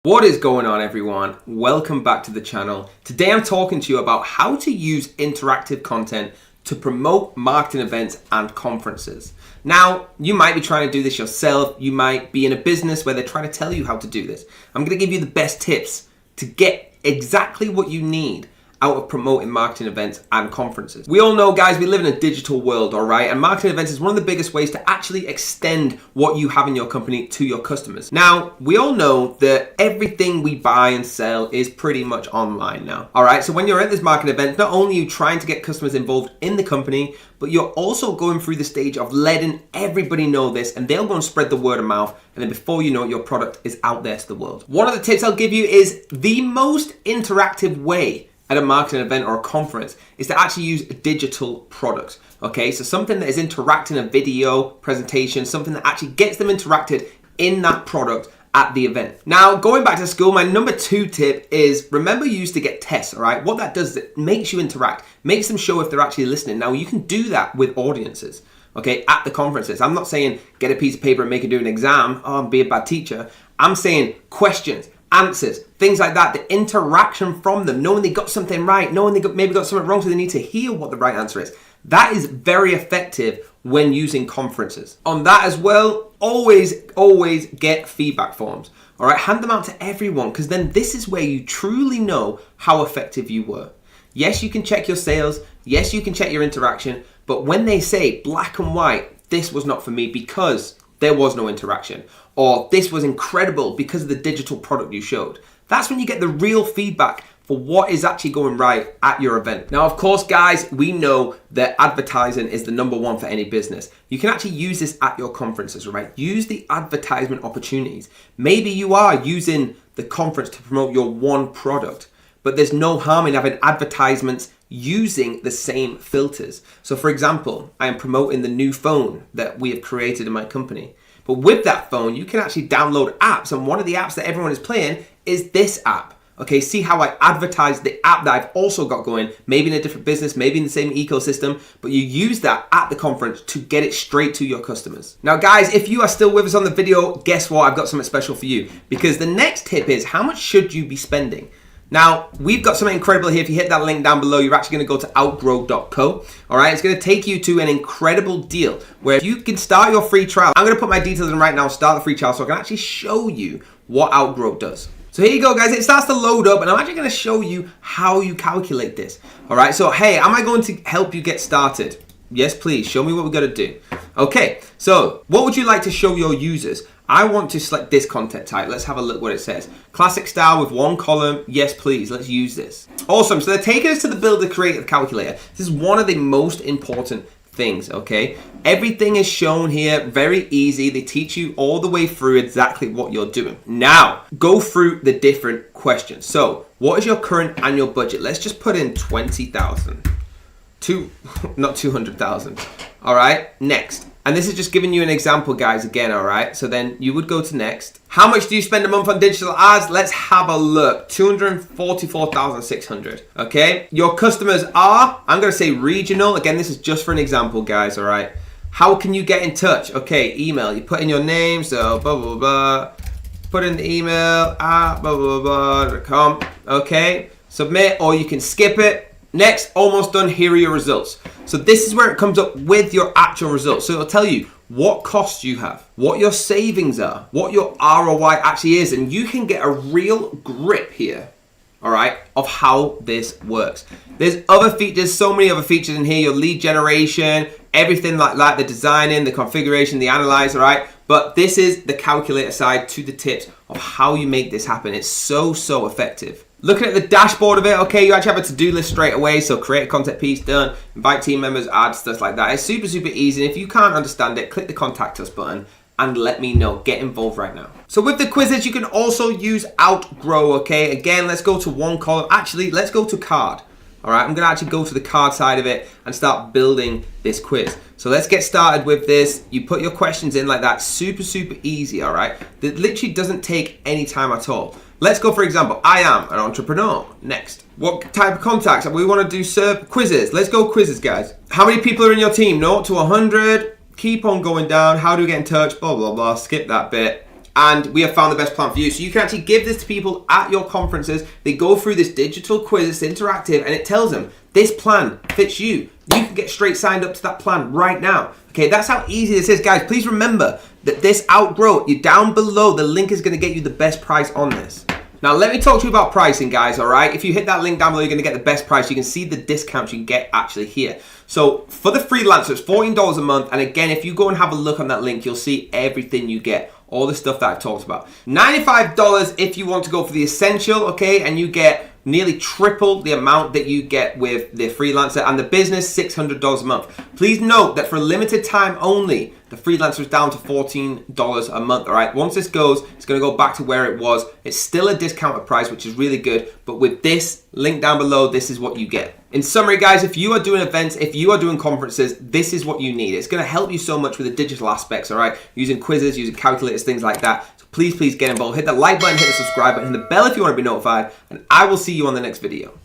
What is going on, everyone? Welcome back to the channel. Today I'm talking to you about how to use interactive content to promote marketing events and conferences. Now, you might be trying to do this yourself. You might be in a business where they're trying to tell you how to do this. I'm going to give you the best tips to get exactly what you need out of promoting marketing events and conferences. We all know, guys, we live in a digital world, all right? And marketing events is one of the biggest ways to actually extend what you have in your company to your customers. Now, we all know that everything we buy and sell is pretty much online now, all right? So when you're at this marketing event, not only are you trying to get customers involved in the company, but you're also going through the stage of letting everybody know this, and they'll go and spread the word of mouth, and then before you know it, your product is out there to the world. One of the tips I'll give you is the most interactive way at a marketing event or a conference is to actually use digital products. Okay, so something that is interacting, a video presentation, something that actually gets them interacted in that product at the event. Now, going back to school, my number 2 tip is remember you used to get tests, all right? What that does is it makes you interact, makes them show if they're actually listening. Now, you can do that with audiences, okay, at the conferences. I'm not saying get a piece of paper and make it do an exam, and be a bad teacher. I'm saying questions, answers, things like that, the interaction from them, knowing they got something right, knowing they maybe got something wrong, so they need to hear what the right answer is. That is very effective when using conferences. On that as well, always get feedback forms. All right, hand them out to everyone, because then this is where you truly know how effective you were. Yes, you can check your sales. Yes, you can check your interaction. But when they say black and white, this was not for me because there was no interaction, or this was incredible because of the digital product you showed. That's when you get the real feedback for what is actually going right at your event. Now, of course, guys, we know that advertising is the number 1 for any business. You can actually use this at your conferences, right? Use the advertisement opportunities. Maybe you are using the conference to promote your one product, but there's no harm in having advertisements using the same filters. So for example, I am promoting the new phone that we have created in my company. But with that phone, you can actually download apps. And one of the apps that everyone is playing is this app. Okay, see how I advertise the app that I've also got going, maybe in a different business, maybe in the same ecosystem, but you use that at the conference to get it straight to your customers. Now guys, if you are still with us on the video, guess what? I've got something special for you, because the next tip is how much should you be spending? Now, we've got something incredible here. If you hit that link down below, you're actually going to go to outgrow.co. All right, it's going to take you to an incredible deal where you can start your free trial. I'm going to put my details in right now, start the free trial, so I can actually show you what Outgrow does. So here you go, guys. It starts to load up, and I'm actually going to show you how you calculate this. All right, so hey, am I going to help you get started? Yes, please. Show me what we're going to do. Okay, so what would you like to show your users? I want to select this content type. Let's have a look what it says. Classic style with 1 column. Yes, please. Let's use this. Awesome. So they're taking us to the Builder Creative Calculator. This is one of the most important things, okay? Everything is shown here, very easy. They teach you all the way through exactly what you're doing. Now, go through the different questions. So, what is your current annual budget? Let's just put in 20,000. Not 200,000. All right, next. And this is just giving you an example, guys, again, all right? So then you would go to next. How much do you spend a month on digital ads? Let's have a look. 244,600, okay? Your customers are, I'm gonna say regional. Again, this is just for an example, guys, all right? How can you get in touch? Okay, email. You put in your name, so blah, blah, blah. Put in the email at blah, blah, blah.com, okay? Submit, or you can skip it. Next, almost done, here are your results. So this is where it comes up with your actual results. So it'll tell you what costs you have, what your savings are, what your ROI actually is, and you can get a real grip here, all right, of how this works. There's other features, so many other features in here, your lead generation, everything like that, the designing, the configuration, the analyze, all right? But this is the calculator side to the tips of how you make this happen. It's so effective. Looking at the dashboard of it, okay, you actually have a to-do list straight away. So create a content piece, done, invite team members, add stuff like that. It's super easy. And if you can't understand it, click the contact us button and let me know. Get involved right now. So with the quizzes, you can also use Outgrow, okay? Again, let's go to 1 column. Actually, let's go to card. All right, I'm gonna actually go to the card side of it and start building this quiz. So let's get started with this. You put your questions in like that, super easy, all right? That literally doesn't take any time at all. Let's go, for example, I am an entrepreneur. Next. What type of contacts? We want to do quizzes. Let's go quizzes, guys. How many people are in your team? 0 to 100. Keep on going down. How do we get in touch? Blah, blah, blah. Skip that bit. and we have found the best plan for you. So you can actually give this to people at your conferences. They go through this digital quiz, it's interactive, and it tells them this plan fits you. You can get straight signed up to that plan right now. Okay, that's how easy this is, guys. Please remember that this Outgrow, you're down below. The link is going to get you the best price on this. Now, let me talk to you about pricing, guys, all right? If you hit that link down below, you're going to get the best price. You can see the discounts you can get actually here. So for the freelancer, it's $14 a month. And again, if you go and have a look on that link, you'll see everything you get, all the stuff that I've talked about. $95 if you want to go for the essential, okay? And you get nearly triple the amount that you get with the freelancer, and the business $600 a month. Please note that for a limited time only, the freelancer is down to $14 a month. All right, once this goes, it's going to go back to where it was. It's still a discounted price, which is really good, but with this link down below, this is what you get. In summary, guys, if you are doing events, if you are doing conferences, this is what you need. It's going to help you so much with the digital aspects, all right? Using quizzes, using calculators, things like that. So please get involved. Hit the like button, hit the subscribe button, hit the bell if you want to be notified, and I will see you on the next video.